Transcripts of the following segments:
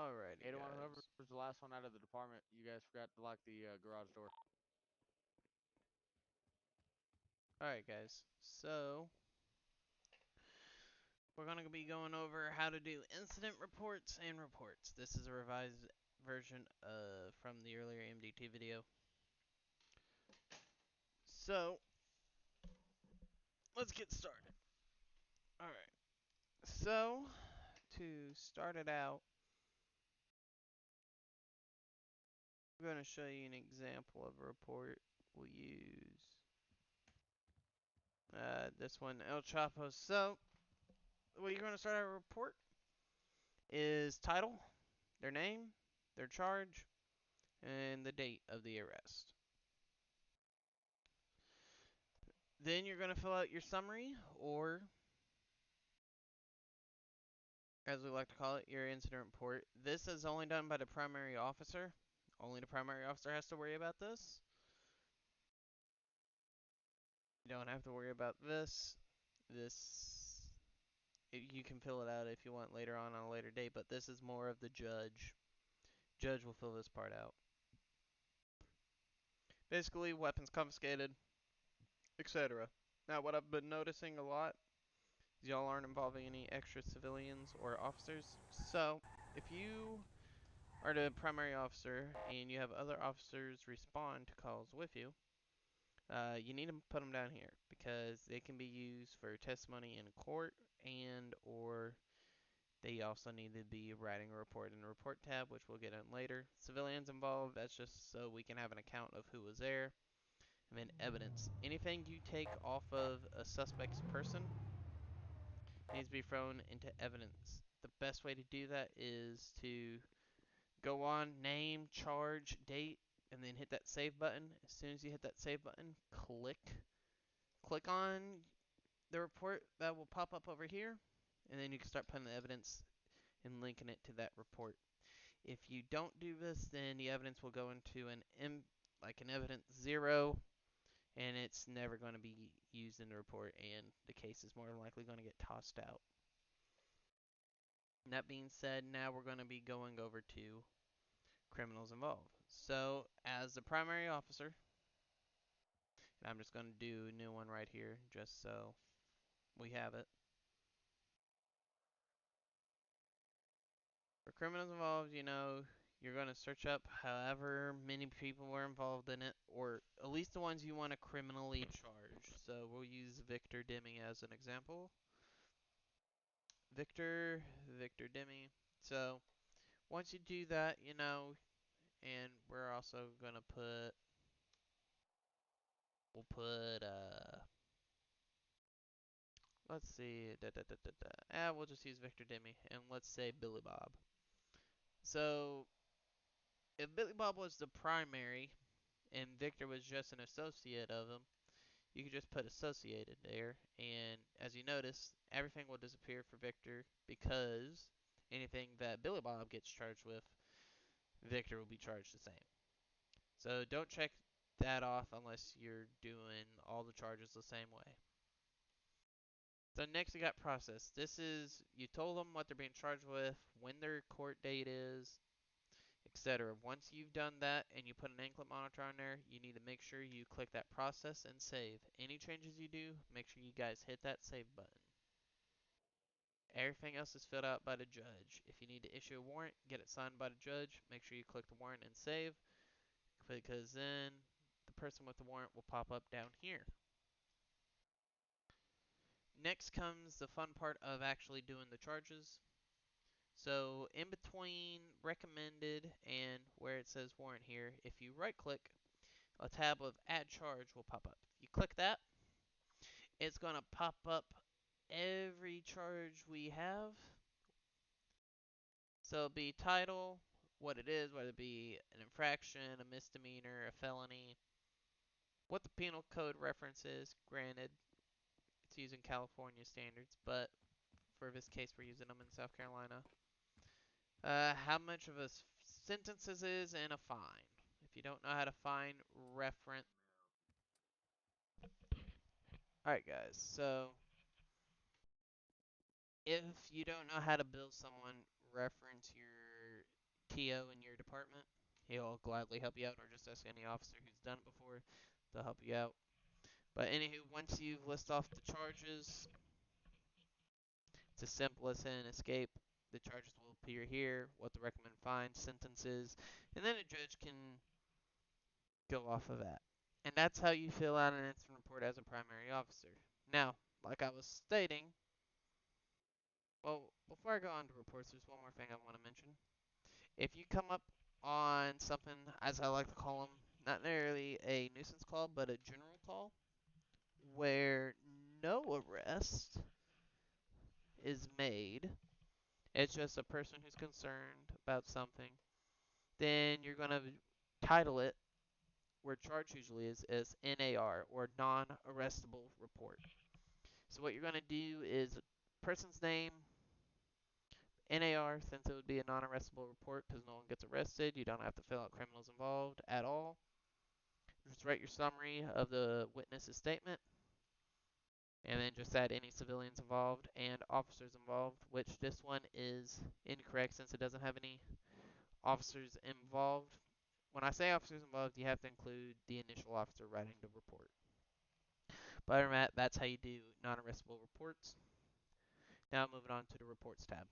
Alrighty, 801, whoever guys. was the last one out of the department, you guys forgot to lock the garage door. Alright, guys. So, we're going to be going over how to do incident reports and reports. This is a revised version from the earlier MDT video. So, let's get started. Alright. So, to start it out, I'm going to show you an example of a report. We'll use this one, El Chapo. So, what you're going to start a report is title, their name, their charge, and the date of the arrest. Then you're going to fill out your summary, or as we like to call it, your incident report. This is only done by the primary officer. Only the primary officer has to worry about this. You don't have to worry about this. You can fill it out if you want later on a later date, but this is more of the judge. Judge will fill this part out. Basically, weapons confiscated, etc. Now, what I've been noticing a lot is y'all aren't involving any extra civilians or officers. So, if you are the primary officer and you have other officers respond to calls with you, you need to put them down here because they can be used for testimony in court and or they also need to be writing a report in the report tab, which we'll get in later. Civilians involved, that's just so we can have an account of who was there. And then evidence. Anything you take off of a suspect's person needs to be thrown into evidence. The best way to do that is to go on name, charge, date, and then hit that save button. As soon as you hit that save button, click on the report that will pop up over here, and then you can start putting the evidence and linking it to that report. If you don't do this, then the evidence will go into an evidence 0, and it's never going to be used in the report, and the case is more than likely going to get tossed out. That being said, now we're going to be going over to criminals involved. So, as the primary officer, and I'm just going to do a new one right here just so we have it. For criminals involved, you're going to search up however many people were involved in it, or at least the ones you want to criminally charge. So we'll use Victor Demi as an example. Victor Demi. So once you do that, and we're also going to let's see, we'll just use Victor Demi, and let's say Billy Bob. So if Billy Bob was the primary, and Victor was just an associate of him, you could just put associated there, and as you notice, everything will disappear for Victor because anything that Billy Bob gets charged with, Victor will be charged the same. So don't check that off unless you're doing all the charges the same way. So next we got process. This is, you told them what they're being charged with, when their court date is, etc. Once you've done that and you put an anklet monitor on there, you need to make sure you click that process and save. Any changes you do, make sure you guys hit that save button. Everything else is filled out by the judge. If you need to issue a warrant, get it signed by the judge. Make sure you click the warrant and save, because then the person with the warrant will pop up down here. Next comes the fun part of actually doing the charges. So in between recommended and where it says warrant here, if you right click, a tab of add charge will pop up. If you click that, it's going to pop up every charge we have. So it'll be title, what it is, whether it be an infraction, a misdemeanor, a felony, what the penal code reference is. Granted, it's using California standards, but for this case, we're using them in South Carolina. How much of a sentence this is, and a fine. If you don't know how to fine, reference. Alright, guys, so if you don't know how to bill someone, reference your TO in your department. He'll gladly help you out, or just ask any officer who's done it before. They'll help you out. But anywho, once you've list off the charges, it's as simple as an escape. The charges will appear here, what the recommended fine, sentences, and then a judge can go off of that. And that's how you fill out an incident report as a primary officer. Now, like I was stating, well, before I go on to reports, there's one more thing I want to mention. If you come up on something, as I like to call them, not necessarily a nuisance call, but a general call, where no arrest is made, it's just a person who's concerned about something, then you're going to title it, where charge usually is, as NAR, or non-arrestable report. So what you're going to do is person's name, NAR, since it would be a non-arrestable report because no one gets arrested. You don't have to fill out criminals involved at all. Just write your summary of the witness's statement, and then just add any civilians involved and officers involved, which this one is incorrect since it doesn't have any officers involved. When I say officers involved, you have to include the initial officer writing the report. But other than that, that's how you do non-arrestable reports. Now moving on to the reports tab.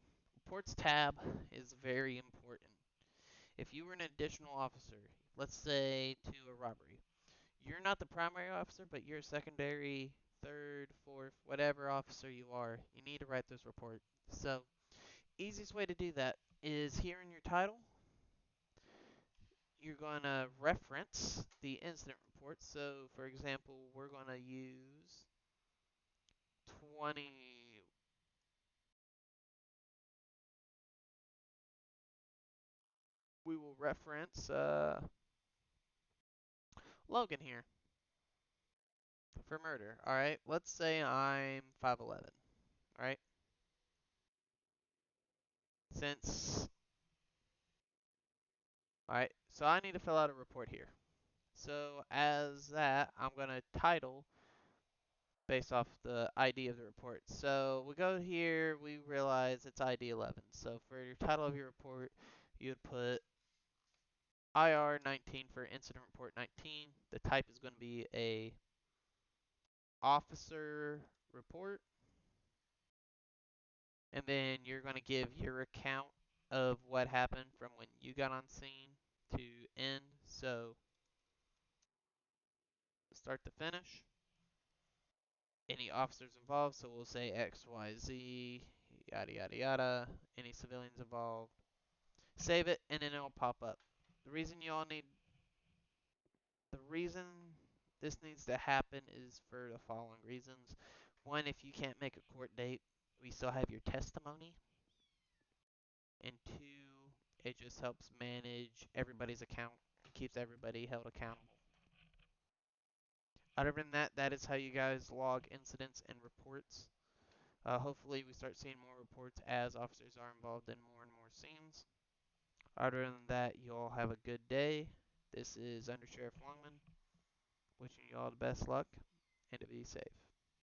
Reports tab is very important. If you were an additional officer, let's say to a robbery, you're not the primary officer, but you're a secondary, third, fourth, whatever officer you are, you need to write this report. So, easiest way to do that is here in your title, you're going to reference the incident report. So, for example, we're going to use 20. We will reference Logan here for murder. All right, let's say I'm 5'11. All right, since all right, so I need to fill out a report here. So as that, I'm going to title based off the ID of the report. So we go here, we realize it's ID 11. So for your title of your report, you would put IR 19 for incident report 19. The type is going to be a officer report. And then you're going to give your account of what happened from when you got on scene to end. So start to finish. Any officers involved, so we'll say X, Y, Z, yada, yada, yada. Any civilians involved. Save it, and then it'll pop up. The reason you all need, the reason this needs to happen is for the following reasons. One, if you can't make a court date, we still have your testimony. And two, it just helps manage everybody's account, keeps everybody held accountable. Other than that, that is how you guys log incidents and reports. Hopefully, we start seeing more reports as officers are involved in more and more scenes. Other than that, you all have a good day. This is Under Sheriff Longman, wishing you all the best luck and to be safe.